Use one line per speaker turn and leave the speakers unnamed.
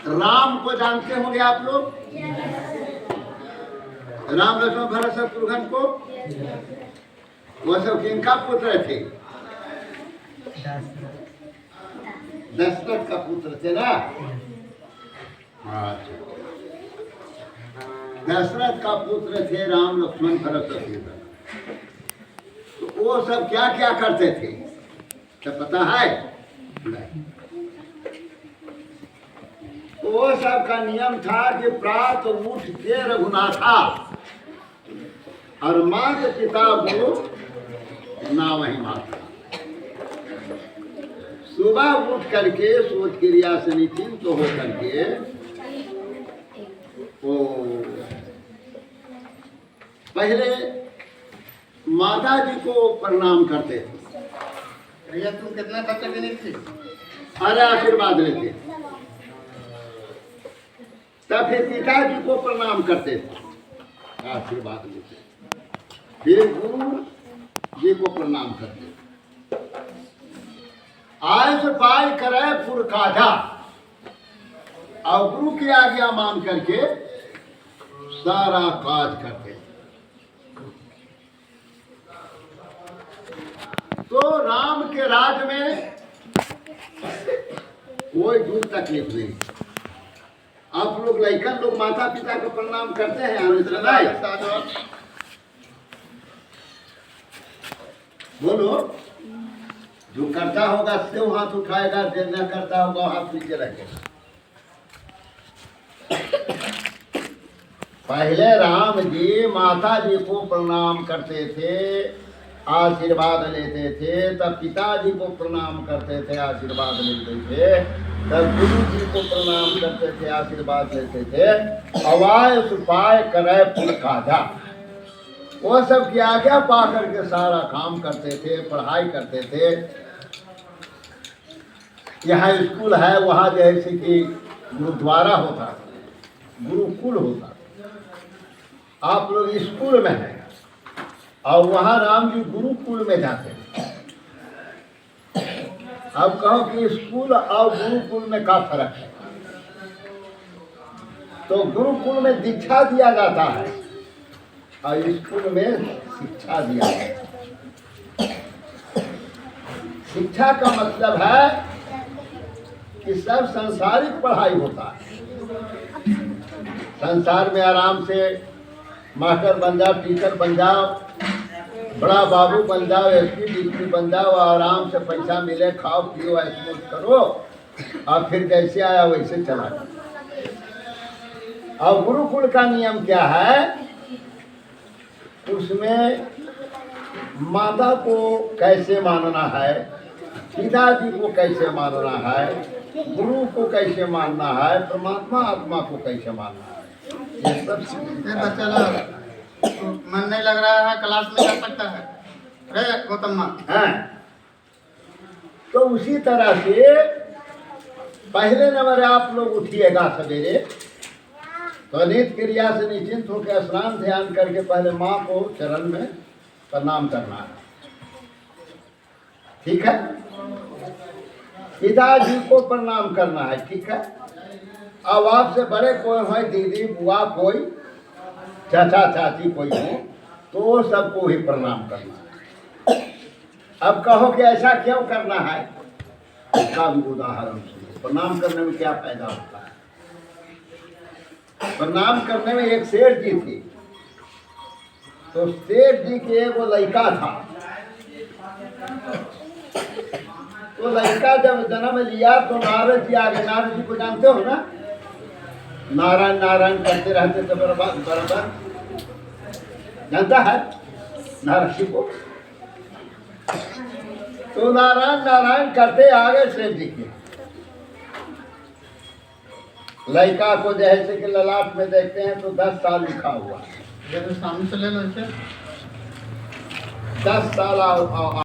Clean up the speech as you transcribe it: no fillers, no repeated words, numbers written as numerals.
राम को जानते होंगे आप लोग? राम लक्ष्मण भरत शत्रुघ्न को वो सब किनका पुत्र थे? दशरथ का पुत्र थे ना। अच्छा, दशरथ का पुत्र थे राम लक्ष्मण भरत शत्रुघ्न। तो वो सब क्या क्या करते थे तो पता है? नहीं। तो वो सब का नियम था कि प्रात उठ के रघुनाथा और माता पिता को ना वही माता सुबह उठ करके शोध क्रिया से निश्चिंत हो करके वो पहले माता जी को प्रणाम करते थे।
भैया तुम कितना खर्चा देने थी?
अरे आशीर्वाद लेते, तब फिर पिताजी को प्रणाम करते थे, आशीर्वाद लेते, फिर गुरु जी को प्रणाम करते। आयस पाई करे पुर काजा और गुरु की आज्ञा मान करके सारा काज करते। तो राम के राज में कोई दुख तकलीफ नहीं। आप लोग लइकन लोग माता पिता को प्रणाम करते हैं बोलो, जो करता होगा से वो हाथ उठाएगा, जो न करता होगा हाथ नीचे रखेगा। पहले राम जी माता जी को प्रणाम करते थे, आशीर्वाद लेते थे, तब पिताजी को प्रणाम करते थे, आशीर्वाद लेते थे, तब गुरु जी को प्रणाम करते थे, आशीर्वाद लेते थे। अवाय सुपाय करे पुर काजा, वो सब की आज्ञा पा करके सारा काम करते थे, पढ़ाई करते थे। यहाँ स्कूल है, वहाँ जैसे कि गुरुद्वारा होता, गुरुकुल होता, आप लोग स्कूल में हैं और वहाँ राम जी गुरुकुल में जाते हैं। अब कहो कि स्कूल और गुरुकुल में क्या फर्क है? तो गुरुकुल में दीक्षा दिया जाता है और स्कूल में शिक्षा दिया जाता है। शिक्षा का मतलब है कि सब सांसारिक पढ़ाई होता है, संसार में आराम से मास्टर बन जाओ, टीचर बन जाओ, बड़ा बाबू बन जाओ, एसपी डीपी बन जाओ, आराम से पैसा मिले, खाओ पियो ऐश करो और फिर जैसे आया वैसे चला जाओ। और गुरुकुल का नियम क्या है? उसमें माता को कैसे मानना है, पिताजी को कैसे मानना है, गुरु को कैसे मानना है, परमात्मा आत्मा को कैसे मानना है, ये सब
बच्चा लोग मन नहीं लग रहा है, क्लास में जा सकता है। अरे गौतम
हाँ, तो उसी तरह से पहले नंबर आप लोग उठिएगा सवेरे, तो नित्य क्रिया से निश्चिंत होकर स्नान ध्यान करके पहले माँ को चरण में प्रणाम करना है, ठीक है? पिताजी को प्रणाम करना है, ठीक है? अब आपसे बड़े कोई हो, दीदी बुआ कोई, चाचा चाची कोई हो, तो वो सबको ही प्रणाम करना है। अब कहो कि ऐसा क्यों करना है? इसका भी उदाहरण सुनो। प्रणाम करने में क्या फायदा होता है? प्रणाम करने में एक सेठ जी थी, तो सेठ जी के वो लड़का था, तो लड़का जब जन्म लिया तो नारद जी आगे, नारद जी को जानते हो ना, नारायण नारायण करते रहते थे बराबर, जानता है नारद जी को? तो नारायण नारायण करते आगे सेठ जी के लड़का को जैसे कि ललाट में देखते हैं तो 10 साल लिखा हुआ,
ये तो सामने से ले लो इसे।
10 साल